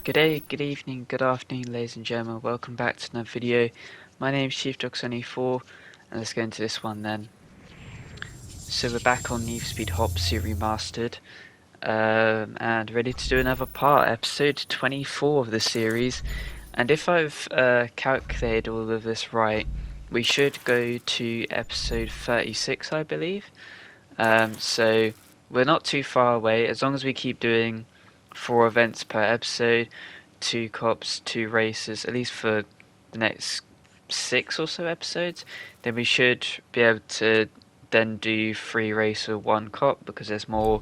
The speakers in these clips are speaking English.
Good day, good evening, good afternoon, ladies and gentlemen. Welcome back to another video. My name is ChiefDog74, and let's get into this one then. So we're back on Need for Speed Hop Remastered, and ready to do another part, episode 24 of the series. And if I've calculated all of this right, we should go to episode 36, I believe. So we're not too far away, as long as we keep doing 4 events per episode, 2 cops, 2 races, at least for the next 6 or so episodes, then we should be able to then do 3 racer, 1 cop, because there's more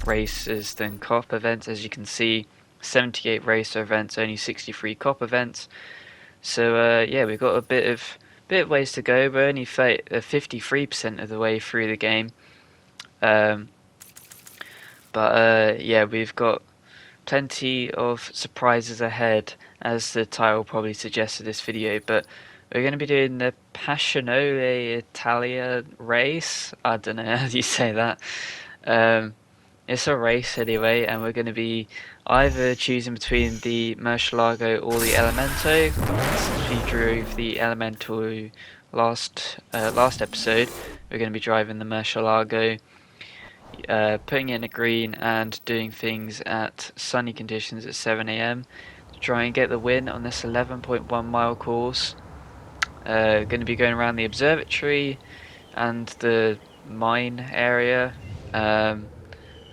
races than cop events. As you can see, 78 racer events, only 63 cop events. So yeah, we've got a bit of ways to go. We're only 53% of the way through the game. But yeah, we've got plenty of surprises ahead, as the title probably suggested this video. But we're going to be doing the Passionale Italia race. I don't know how you say that. It's a race anyway, and we're going to be either choosing between the Murcielago or the Elemento. Since we drove the Elemento last episode, we're going to be driving the Murcielago, putting in a green and doing things at sunny conditions at 7 AM to try and get the win on this 11.1 mile course. Going to be going around the observatory and the mine area, and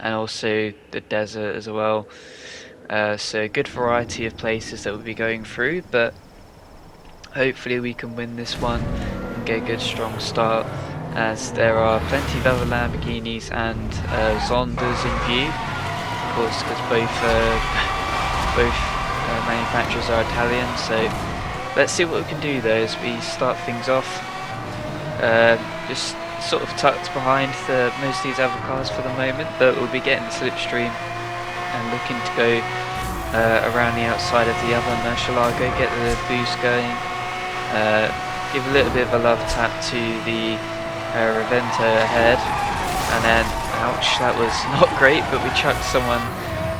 also the desert as well. So a good variety of places that we'll be going through, but hopefully we can win this one and get a good strong start, as there are plenty of other Lamborghinis and Zondas in view, of course, because both manufacturers are Italian. So let's see what we can do though as we start things off. Just sort of tucked behind most of these other cars for the moment, but we'll be getting the slipstream and looking to go around the outside of the other Murcielago, get the boost going, give a little bit of a love tap to the Revento ahead, and then, ouch, that was not great, but we chucked someone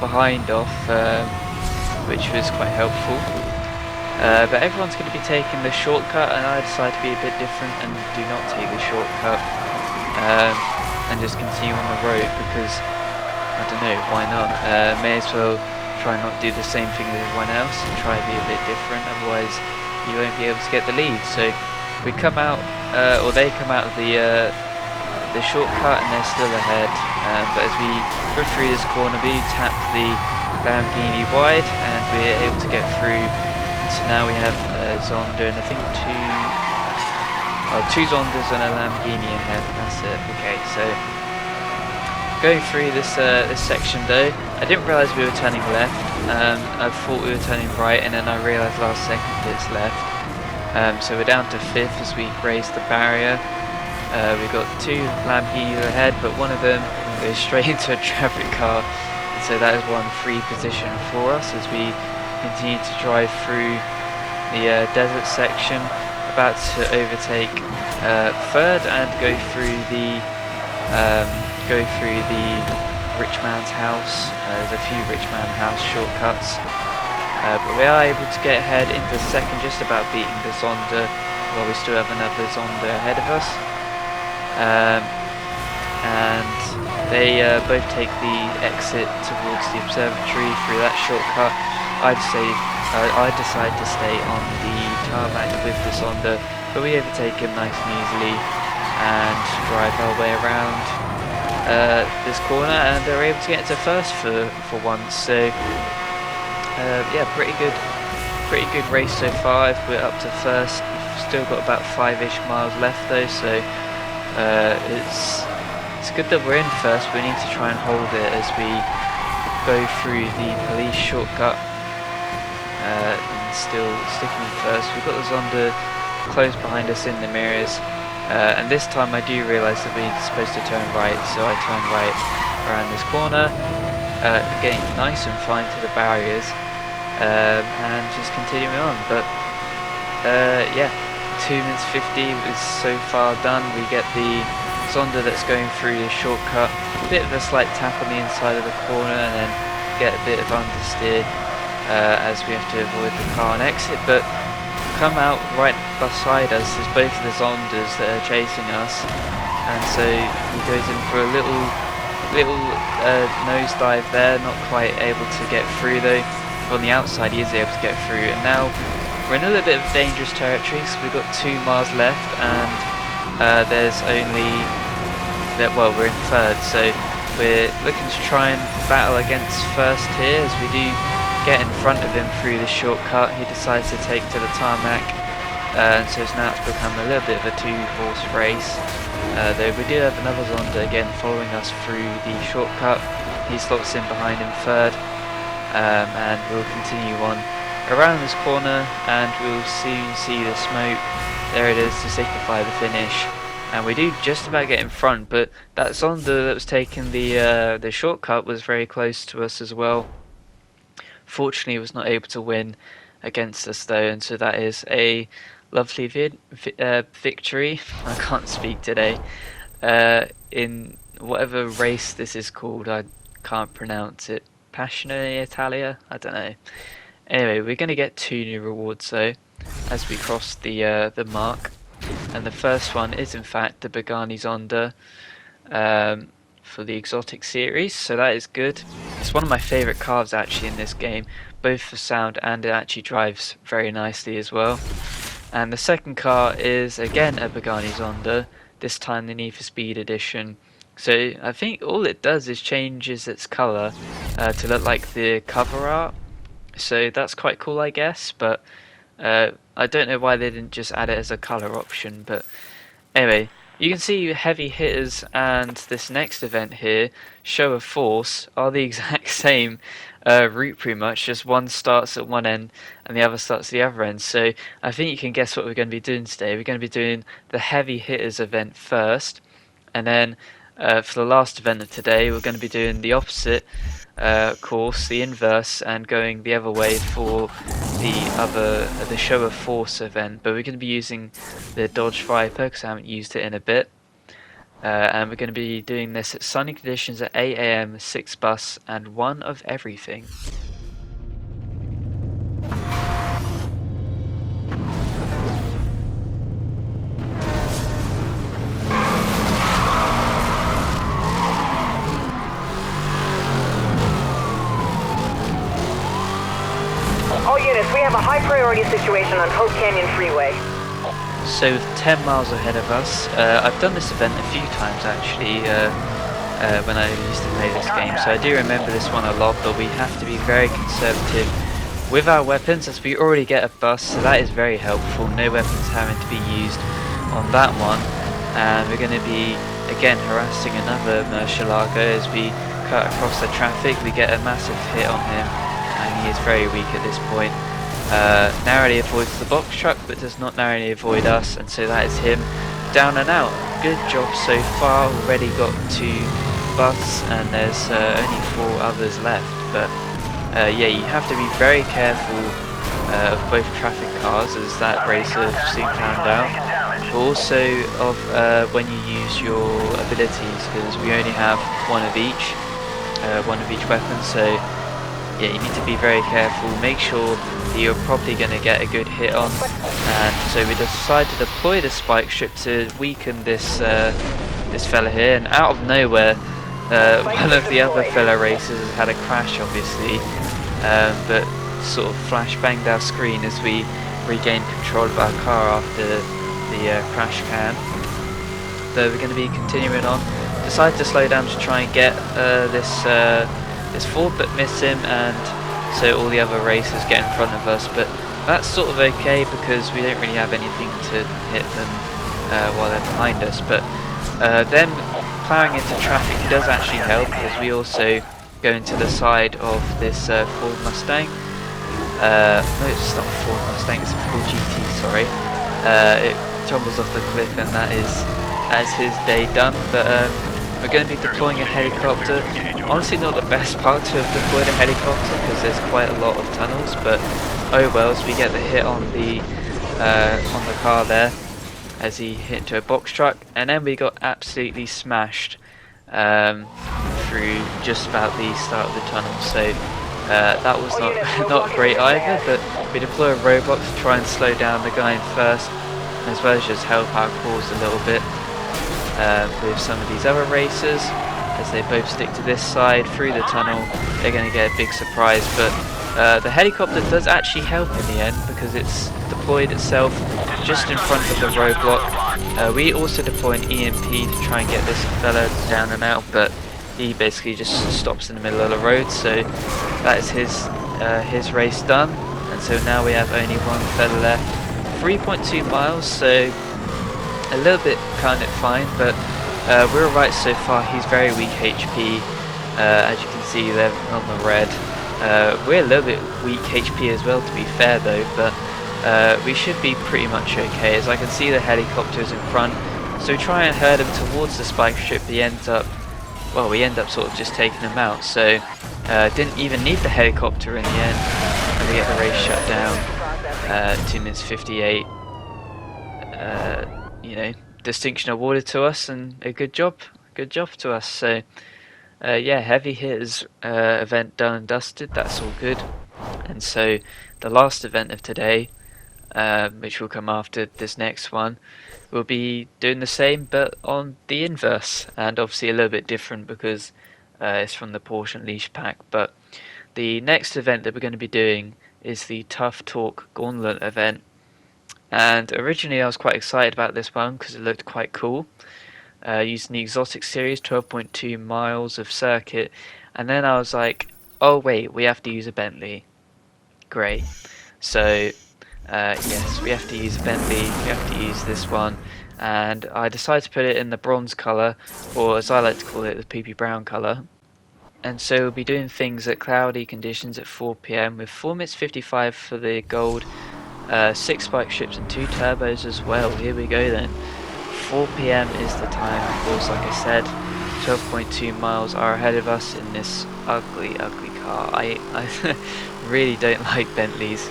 behind off, which was quite helpful. But everyone's going to be taking the shortcut, and I decided to be a bit different and do not take the shortcut, and just continue on the road, because, I don't know, why not? May as well try not do the same thing as everyone else and try to be a bit different, otherwise you won't be able to get the lead. So we come out, or they come out of the shortcut and they're still ahead, but as we go through this corner, we tap the Lamborghini wide and we're able to get through. So now we have Zonda and I think two Zondas and a Lamborghini ahead. That's it. Okay, so going through this section though, I didn't realise we were turning left. I thought we were turning right, and then I realised last second it's left. So we're down to 5th as we raise the barrier. We've got 2 Lamborghinis ahead, but one of them goes straight into a traffic car. So that is one free position for us as we continue to drive through the desert section, about to overtake 3rd and go through the rich man's house. There's a few rich man house shortcuts, but we are able to get ahead into 2nd, just about beating the Zonda, while we still have another Zonda ahead of us. And they both take the exit towards the observatory through that shortcut. I decide to stay on the tarmac with the Zonda, but we overtake him nice and easily and drive our way around this corner, and they're able to get into 1st for once. So yeah, pretty good race so far. If we're up to 1st, we've still got about 5-ish miles left though, so it's good that we're in 1st. We need to try and hold it as we go through the police shortcut, and still sticking in 1st. We've got the Zonda close behind us in the mirrors, and this time I do realise that we're supposed to turn right, so I turn right around this corner, getting nice and fine to the barriers, and just continuing on. But yeah, 2 minutes 50 is so far done. We get the Zonda that's going through the shortcut, a bit of a slight tap on the inside of the corner, and then get a bit of understeer as we have to avoid the car on exit, but come out right beside us is both of the Zondas that are chasing us, and so he goes in for a little nosedive there, not quite able to get through though. On the outside he is able to get through, and now we're in a little bit of dangerous territory, so we've got 2 miles left, and there's only well, we're in 3rd, so we're looking to try and battle against 1st here as we do get in front of him through the shortcut. He decides to take to the tarmac, and so it's now it's become a little bit of a 2-horse race, though we do have another Zonda again following us through the shortcut. He slots in behind in 3rd, and we'll continue on around this corner, and we'll soon see the smoke. There it is to signify the finish, and we do just about get in front, but that Zonda that was taking the shortcut was very close to us as well. Fortunately, he was not able to win against us though, and so that is a lovely victory. I can't speak today. In whatever race this is called, I can't pronounce it. Passione Italia? I don't know. Anyway, we're going to get 2 new rewards though as we cross the mark, and the first one is in fact the Pagani Zonda for the exotic series, so that is good. It's one of my favourite cars actually in this game, both for sound and it actually drives very nicely as well. And the second car is again a Pagani Zonda, this time the Need for Speed edition. So I think all it does is changes its colour to look like the cover art, so that's quite cool I guess, but I don't know why they didn't just add it as a colour option. But anyway, you can see heavy hitters and this next event here, Show of Force, are the exact same route pretty much, just one starts at one end and the other starts at the other end. So I think you can guess what we're going to be doing today. We're going to be doing the heavy hitters event first, and then for the last event of today we're going to be doing the opposite course, the inverse, and going the other way for the Show of Force event. But we're going to be using the Dodge Viper because I haven't used it in a bit, and we're going to be doing this at sunny conditions at 8 AM, 6 bus, and 1 of everything. All units, we have a high priority situation on Hope Canyon Freeway. So 10 miles ahead of us. I've done this event a few times actually when I used to play this game, so I do remember this one a lot, but we have to be very conservative with our weapons as we already get a bus, so that is very helpful. No weapons having to be used on that one, and we're going to be again harassing another Murcielago as we cut across the traffic. We get a massive hit on him, and he is very weak at this point. Narrowly avoids the box truck but does not narrowly avoid us, and so that is him down and out. Good job so far. Already got 2 bus and there's only 4 others left, but yeah, you have to be very careful of both traffic cars, as that racer soon found out, but also of when you use your abilities, because we only have one of each weapon, so yeah, you need to be very careful. Make sure that you're probably going to get a good hit on, and so we decide to deploy the spike strip to weaken this this fella here, and out of nowhere one of the other fellow racers has had a crash obviously, but sort of flash banged our screen as we regained control of our car after the crash can. Though we're going to be continuing on, decide to slow down to try and get this Ford, but miss him, and so all the other racers get in front of us, but that's sort of okay because we don't really have anything to hit them while they're behind us. But them ploughing into traffic does actually help, because we also go into the side of this Ford Mustang. No, it's not a Ford Mustang, it's a Ford GT, sorry. It tumbles off the cliff, and that is his day done. But we're going to be deploying a helicopter. Honestly, not the best part to have deployed a helicopter because there's quite a lot of tunnels, but oh well, as we get the hit on the car there as he hit into a box truck, and then we got absolutely smashed through just about the start of the tunnel. So That was not not great either, but we deploy a roadblock to try and slow down the guy in first, as well as just help our cause a little bit with some of these other racers. As they both stick to this side through the tunnel, they're going to get a big surprise, but the helicopter does actually help in the end because it's deployed itself just in front of the roadblock. We also deploy an EMP to try and get this fella down and out, but he basically just stops in the middle of the road, so that is his race done. And so now we have only one fella left, 3.2 miles, so a little bit kind of fine, but we're alright so far. He's very weak HP, as you can see there on the red. We're a little bit weak HP as well, to be fair though, but we should be pretty much okay. As I can see the helicopters in front, so we try and herd him towards the spike strip. We end up sort of just taking him out, so didn't even need the helicopter in the end, and we get the race shut down. 2 minutes 58. You know, distinction awarded to us, and a good job to us. So yeah, heavy hitters event done and dusted. That's all good. And so the last event of today, which will come after this next one, we'll be doing the same but on the inverse, and obviously a little bit different because it's from the Porsche Unleashed pack. But the next event that we're going to be doing is the Tough Talk Gauntlet event, and originally I was quite excited about this one because it looked quite cool, using the exotic series, 12.2 miles of circuit, and then I was like, oh wait, we have to use a Bentley. Great. So yes, we have to use a Bentley, we have to use this one, and I decided to put it in the bronze colour, or as I like to call it, the poopy brown colour. And so we'll be doing things at cloudy conditions at 4 PM with 4 minutes 55 for the gold, 6 spike strips and 2 turbos as well. Here we go then. 4 PM is the time, of course, like I said. 12.2 miles are ahead of us in this ugly car. I really don't like Bentleys,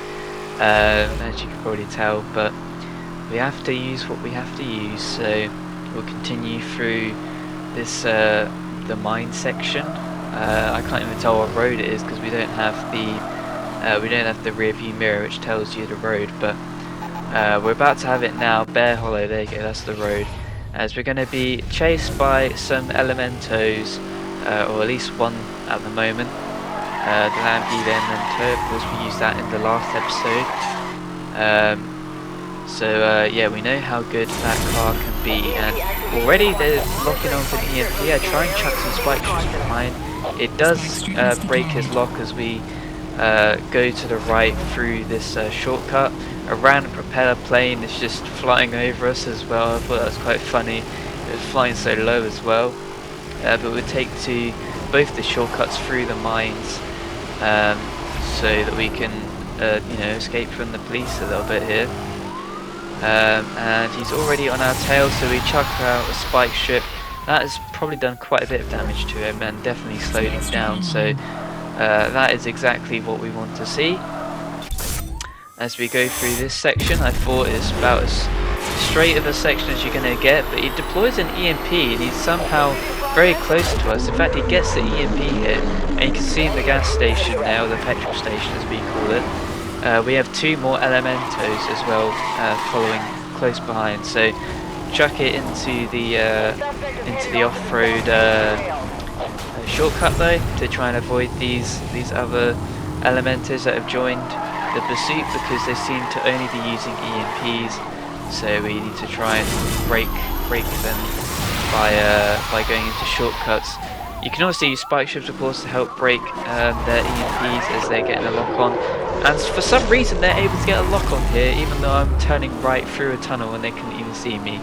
as you can probably tell, but we have to use what we have to use. So we'll continue through this the mine section. I can't even tell what road it is because we don't have the rear view mirror which tells you the road, but we're about to have it now. Bear Hollow, there you go, that's the road. As we're going to be chased by some Elementos, or at least one at the moment. The Lamborghini Elemento, of course we used that in the last episode. Yeah, we know how good that car can be, and already they're locking on for the EMP. I try and chuck some spike strips behind. It does break his lock as we go to the right through this shortcut. A random propeller plane is just flying over us as well. I thought that was quite funny. It was flying so low as well. But we'll take to both the shortcuts through the mines, so that we can you know, escape from the police a little bit here. And he's already on our tail, so we chuck out a spike strip. That has probably done quite a bit of damage to him and definitely slowed him down, so that is exactly what we want to see. As we go through this section, I thought it's about as straight of a section as you're going to get, but he deploys an EMP and he's somehow very close to us. In fact, he gets the EMP hit, and you can see in the gas station now, the petrol station as we call it, we have 2 more Elementos as well following close behind. So chuck it into the off-road shortcut though, to try and avoid these other Elementos that have joined the pursuit, because they seem to only be using EMPs. So we need to try and break them by going into shortcuts. You can also use spike strips, of course, to help break their EMPs as they're getting a lock on. And for some reason they're able to get a lock on here, even though I'm turning right through a tunnel and they couldn't even see me.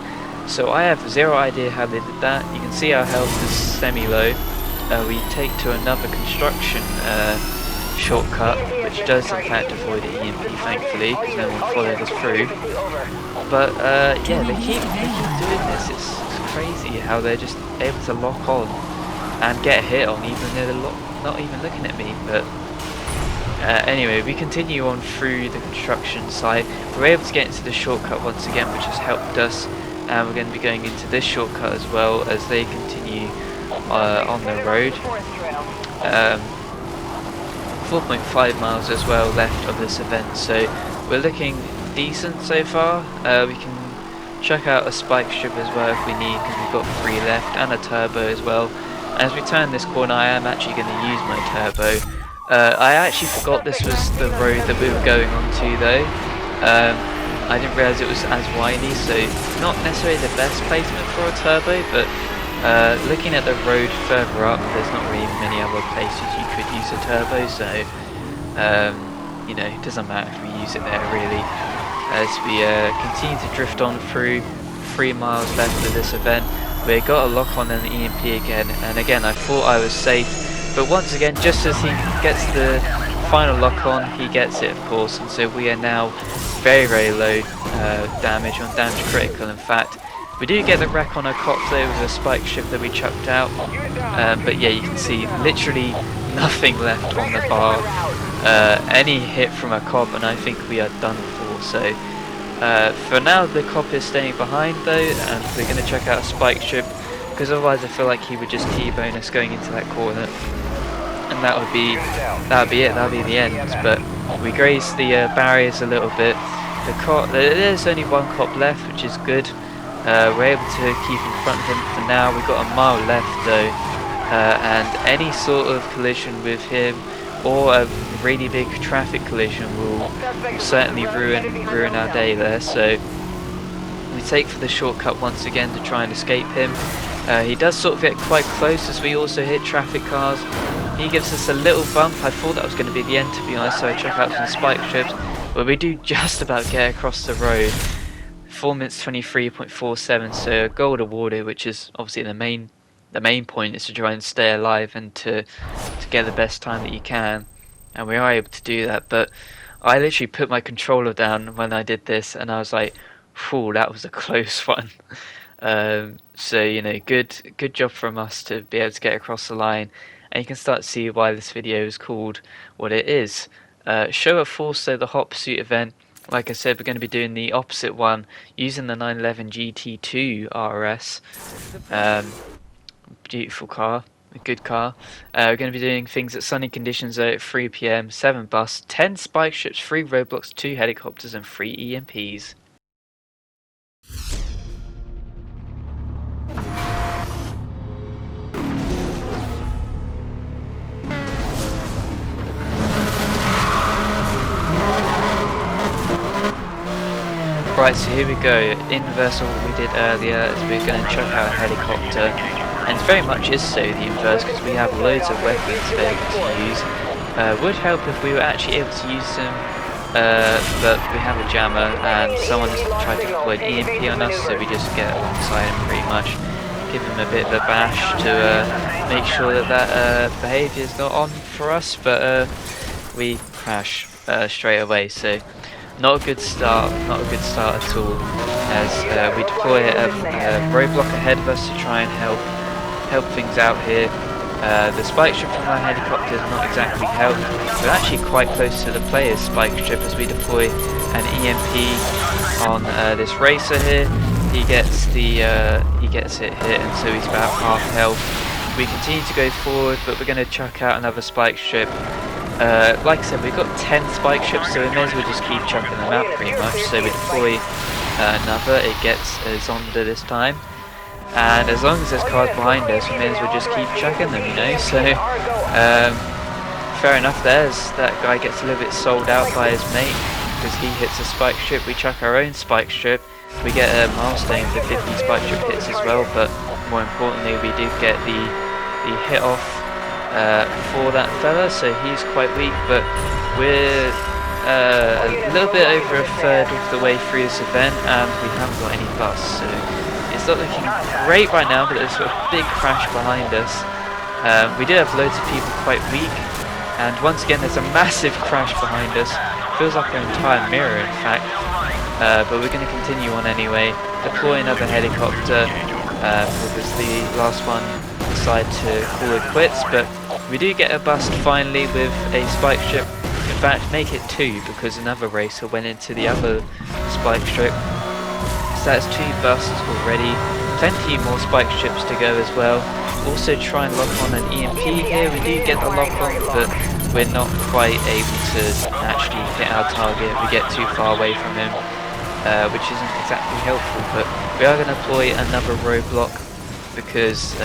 So I have zero idea how they did that. You can see our health is semi-low. We take to another construction shortcut, which does in fact avoid the EMP, thankfully, because no one followed us through. But yeah, they keep doing this. It's crazy how they're just able to lock on and get a hit on, even though they're not even looking at me. But anyway, we continue on through the construction site. We're able to get into the shortcut once again, which has helped us, and we're going to be going into this shortcut as well as they continue on the road. 4.5 miles as well left of this event, so we're looking decent so far. We can check out a spike strip as well if we need, because we've got 3 left, and a turbo as well. As we turn this corner, I am actually going to use my turbo. I actually forgot this was the road that we were going onto though. I didn't realise it was as windy, so not necessarily the best placement for a turbo, but looking at the road further up, there's not really many other places you could use a turbo, so you know, it doesn't matter if we use it there really. As we continue to drift on through, 3 miles left of this event, we got a lock on an EMP again, and again I thought I was safe, but once again, just as he gets the final lock on, he gets it of course, and so we are now very low damage, on damage critical in fact. We do get the wreck on a cop though with a spike strip that we chucked out, but yeah, you can see literally nothing left on the bar. Any hit from a cop and I think we are done for. So for now the cop is staying behind though, and we're going to check out a spike strip, because otherwise I feel like he would just T-bone us going into that corner, and that would be it, that would be the end. But we grazed the barriers a little bit. The cop, there's only 1 cop left, which is good. We're able to keep in front of him for now. We've got a mile left though, and any sort of collision with him or a really big traffic collision will certainly ruin our day there. So we take for the shortcut once again to try and escape him. He does sort of get quite close as we also hit traffic cars. He gives us a little bump. I thought that was going to be the end, to be honest, so I check out some spike strips, but we do just about get across the road. 4 minutes 23.47, so a gold awarded, which is obviously the main point is to try and stay alive and to get the best time that you can, and we are able to do that. But I literally put my controller down when I did this, and I was like, "Whew, that was a close one." So you know, good job from us to be able to get across the line, and you can start to see why this video is called what it is. Show of force, so the hot pursuit event. Like I said, we're going to be doing the opposite one using the 911 GT2 RS. Beautiful car, a good car. We're going to be doing things at sunny conditions at 3 PM, 7 busts, 10 spike strips, 3 roadblocks, 2 helicopters and 3 EMPs. Right, so here we go, inverse of what we did earlier, as we're going to chuck out a helicopter, and it very much is so the inverse, because we have loads of weapons available to use. Would help if we were actually able to use them, but we have a jammer, and someone has tried to deploy an EMP on us, so we just get alongside him pretty much, give him a bit of a bash to make sure that behaviour is not on for us, but we crash straight away. So not a good start, at all, as we deploy a roadblock ahead of us to try and help things out here. The spike strip from our helicopter does not exactly help. We're actually quite close to the player's spike strip as we deploy an EMP on this racer here. He gets it hit, and so he's about half health. We continue to go forward, but we're going to chuck out another spike strip. Like I said, we've got 10 spike strips, so we may as well just keep chucking them out pretty much. So we deploy another, it gets a Zonda this time, and as long as there's cars behind us, we may as well just keep chucking them, you know. So fair enough, that guy gets a little bit sold out by his mate, because he hits a spike strip, we chuck our own spike strip, we get a milestone for 50 spike strip hits as well, but more importantly we do get the hit off for that fella, so he's quite weak, but we're a little bit over a third of the way through this event and we haven't got any busts, so it's not looking great right now, but there's a big crash behind us. We do have loads of people quite weak, and once again there's a massive crash behind us, feels like an entire mirror in fact, but we're going to continue on anyway, deploy another helicopter, because the last one decided to call it quits, but we do get a bust finally with a spike strip. In fact, make it 2 because another racer went into the other spike strip. So that's 2 busts already. Plenty more spike strips to go as well. Also try and lock on an EMP here. We do get the lock on, but we're not quite able to actually hit our target. We get too far away from him, which isn't exactly helpful. But we are going to deploy another roadblock because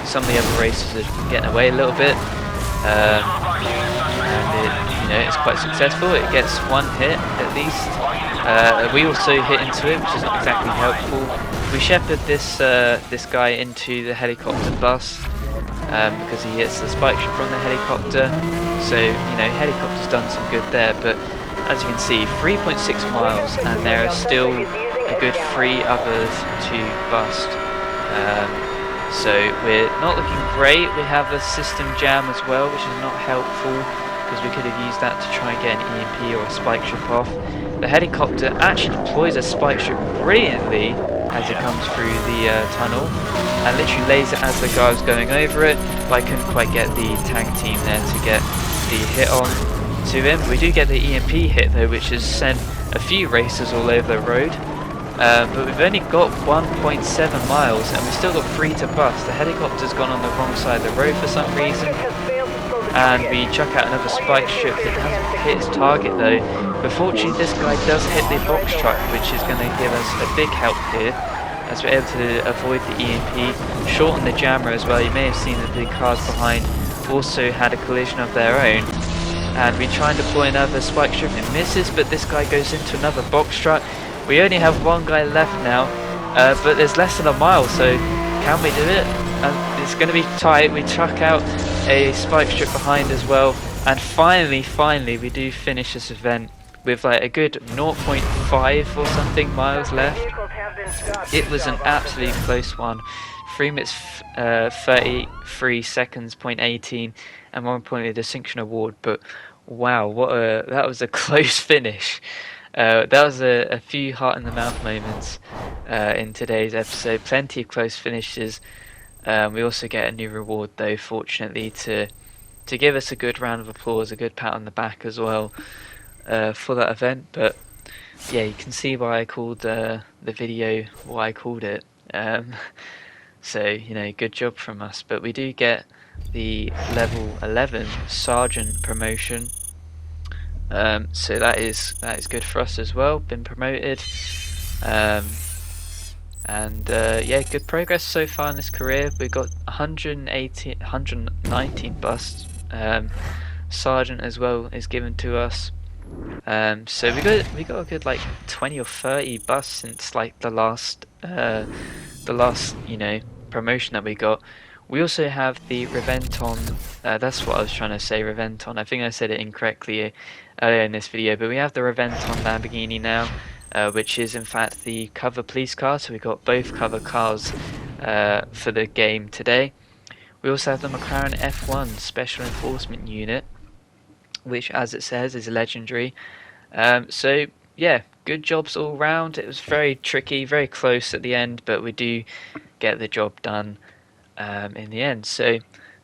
some of the other racers are getting away a little bit, and it's quite successful. It gets one hit at least. We also hit into it, which is not exactly helpful. We shepherd this guy into the helicopter bus because he hits the spike ship from the helicopter. So helicopter's done some good there. But as you can see, 3.6 miles, and there are still a good 3 others to bust. So we're not looking great. We have a system jam as well, which is not helpful because we could have used that to try and get an EMP or a spike strip off. The helicopter actually deploys a spike strip brilliantly as it comes through the tunnel and literally lays it as the guy was going over it, but I couldn't quite get the tank team there to get the hit on to him. We do get the EMP hit though, which has sent a few racers all over the road. But we've only got 1.7 miles and we've still got 3 to bust. The helicopter's gone on the wrong side of the road for some reason, and we chuck out another spike strip that doesn't hit its target though. But fortunately this guy does hit the box truck, which is going to give us a big help here as we're able to avoid the EMP, shorten the jammer as well. You may have seen that the cars behind also had a collision of their own, and we try and deploy another spike strip. It misses, but this guy goes into another box truck. We only have one guy left now, but there's less than a mile, so can we do it? And it's going to be tight. We chuck out a spike strip behind as well, and finally we do finish this event with like a good 0.5 or something miles left. It was an absolutely close one. 3 minutes 33 seconds, .18, and more importantly the distinction award. But wow, that was a close finish. That was a few heart in the mouth moments in today's episode. Plenty of close finishes. We also get a new reward though, fortunately, to give us a good round of applause, a good pat on the back as well for that event. But yeah, you can see why I called the video what I called it. So good job from us. But we do get the level 11 sergeant promotion. So that is good for us as well. Been promoted, and yeah, good progress so far in this career. We got 119 busts. Sergeant as well is given to us. So we got a good like 20 or 30 busts since like the last promotion that we got. We also have the Reventon. That's what I was trying to say, Reventon. I think I said it incorrectly earlier in this video, but we have the Reventon Lamborghini now, which is in fact the cover police car. So we got both cover cars for the game today. We also have the McLaren F1 Special Enforcement Unit, which, as it says, is legendary. So yeah, good jobs all round. It was very tricky, very close at the end, but we do get the job done in the end. So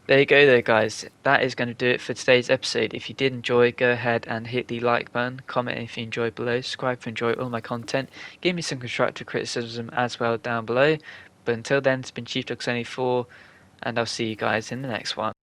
there you go there, guys. That is going to do it for today's episode. If you did enjoy, go ahead and hit the like button, comment if you enjoyed below, subscribe if you enjoy all my content, give me some constructive criticism as well down below. But until then, it's been Chief Dog 74, and I'll see you guys in the next one.